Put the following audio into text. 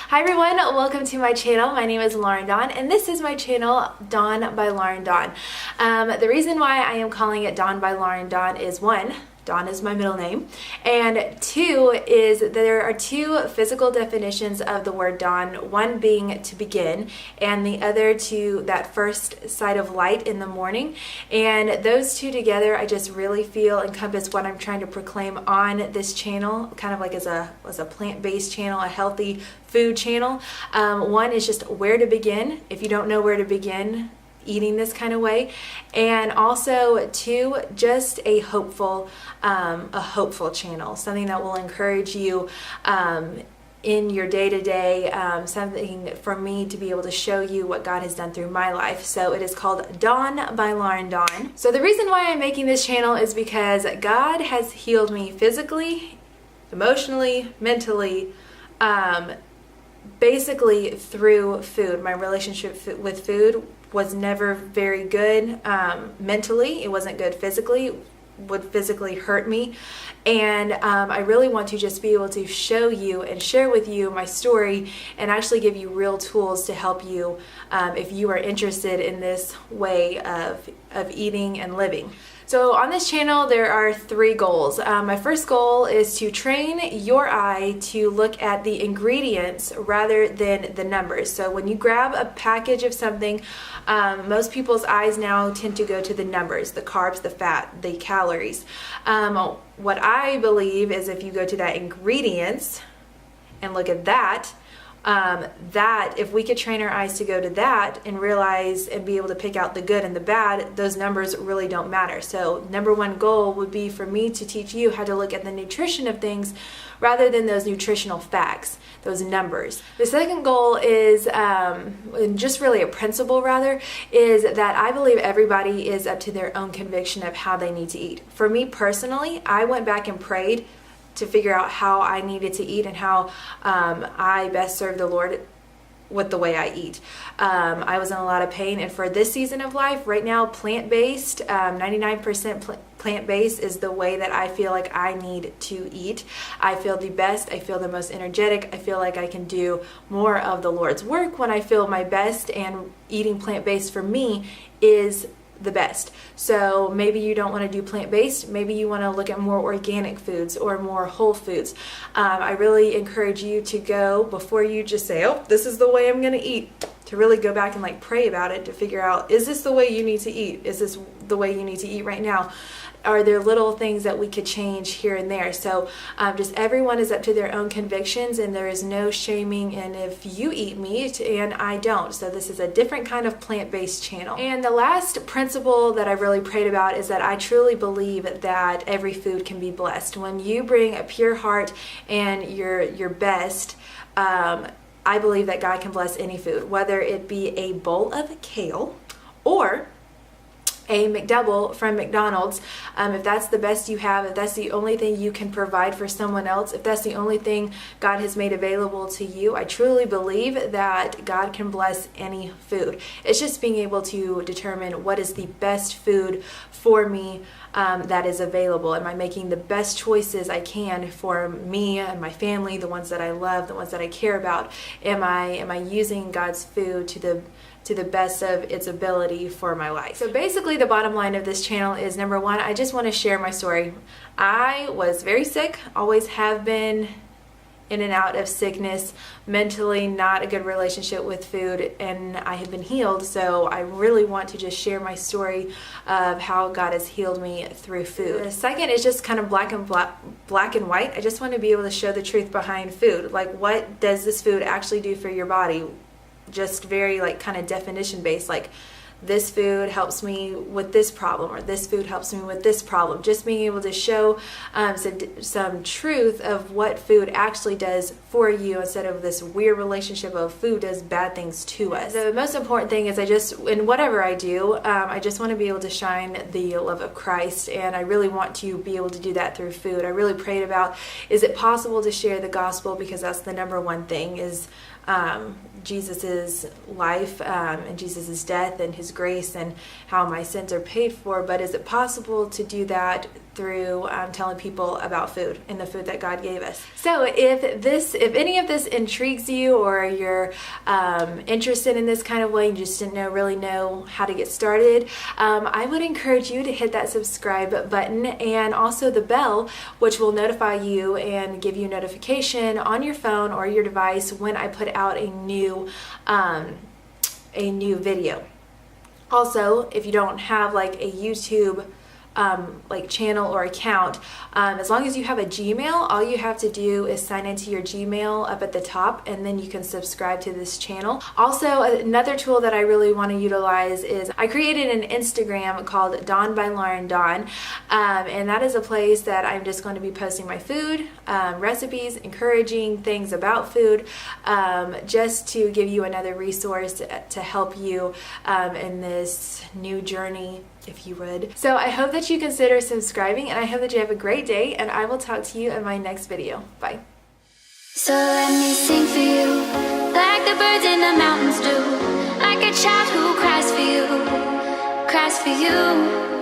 Hi everyone, welcome to my channel. My name is Lauren Dawn and this is my channel, Dawn by Lauren Dawn. The reason why I am calling it Dawn by Lauren Dawn is one, Dawn is my middle name, and two is there are two physical definitions of the word dawn, one being to begin and the other to that first sight of light in the morning. And those two together I just really feel encompass what I'm trying to proclaim on this channel, kind of like as a plant-based channel, a healthy food channel. One is just where to begin if you don't know where to begin eating this kind of way, and also two, just a hopeful channel, something that will encourage you in your day-to-day, something for me to be able to show you what God has done through my life. So it is called Dawn by Lauren Dawn. So the reason why I'm making this channel is because God has healed me physically, emotionally, mentally, basically through food. My relationship with food was never very good mentally. It wasn't good physically, would physically hurt me. And I really want to just be able to show you and share with you my story and actually give you real tools to help you if you are interested in this way of eating and living. So on this channel, there are three goals. My first goal is to train your eye to look at the ingredients rather than the numbers. So when you grab a package of something, most people's eyes now tend to go to the numbers, the carbs, the fat, the calories. What I believe is if you go to that ingredients and look at that, that if we could train our eyes to go to that and realize and be able to pick out the good and the bad, those numbers really don't matter. So number one goal would be for me to teach you how to look at the nutrition of things rather than those nutritional facts, those numbers. The second goal is, and just really a principle rather, is that I believe everybody is up to their own conviction of how they need to eat. For me personally, I went back and prayed to figure out how I needed to eat and how I best serve the Lord with the way I eat. I was in a lot of pain, and for this season of life, right now, plant-based, 99% plant-based is the way that I feel like I need to eat. I feel the best, I feel the most energetic, I feel like I can do more of the Lord's work when I feel my best, and eating plant-based for me is the best. So maybe you don't want to do plant-based, maybe you want to look at more organic foods or more whole foods. I really encourage you to go, before you just say, oh, this is the way I'm going to eat, to really go back and like pray about it to figure out, is this the way you need to eat? Is this the way you need to eat right now? Are there little things that we could change here and there? So just everyone is up to their own convictions, and there is no shaming in if you eat meat and I don't. So this is a different kind of plant-based channel. And the last principle that I really prayed about is that I truly believe that every food can be blessed. When you bring a pure heart and your best, I believe that God can bless any food, whether it be a bowl of kale or a McDouble from McDonald's. If that's the best you have, if that's the only thing you can provide for someone else, if that's the only thing God has made available to you, I truly believe that God can bless any food. It's just being able to determine what is the best food for me that is available. Am I making the best choices I can for me and my family, the ones that I love, the ones that I care about? Am I using God's food to the best of its ability for my life? So basically the bottom line of this channel is, number one, I just want to share my story. I was very sick, always have been, in and out of sickness, mentally not a good relationship with food, and I have been healed. So I really want to just share my story of how God has healed me through food. The second is just kind of black and white. I just want to be able to show the truth behind food. Like, what does this food actually do for your body? Just very like kind of definition based, like this food helps me with this problem, or this food helps me with this problem. Just being able to show some truth of what food actually does for you, instead of this weird relationship of food does bad things to us. The most important thing is in whatever I do, I just want to be able to shine the love of Christ, and I really want to be able to do that through food. I really prayed about, is it possible to share the gospel, because that's the number one thing, is Jesus's life and Jesus's death and his His grace and how my sins are paid for, but is it possible to do that through telling people about food and the food that God gave us? So if any of this intrigues you, or you're interested in this kind of way and just didn't really know how to get started, I would encourage you to hit that subscribe button and also the bell, which will notify you and give you notification on your phone or your device when I put out a new video. Also, if you don't have like a YouTube channel or account, as long as you have a Gmail, all you have to do is sign into your Gmail up at the top, and then you can subscribe to this channel. Also, another tool that I really want to utilize is I created an Instagram called Dawn by Lauren Dawn, and that is a place that I'm just going to be posting my food recipes, encouraging things about food, just to give you another resource to help you in this new journey, if you would. So I hope that you consider subscribing, and I hope that you have a great day, and I will talk to you in my next video. Bye. So let me sing for you, like the birds in the mountains do, like a child who cries for you, cries for you.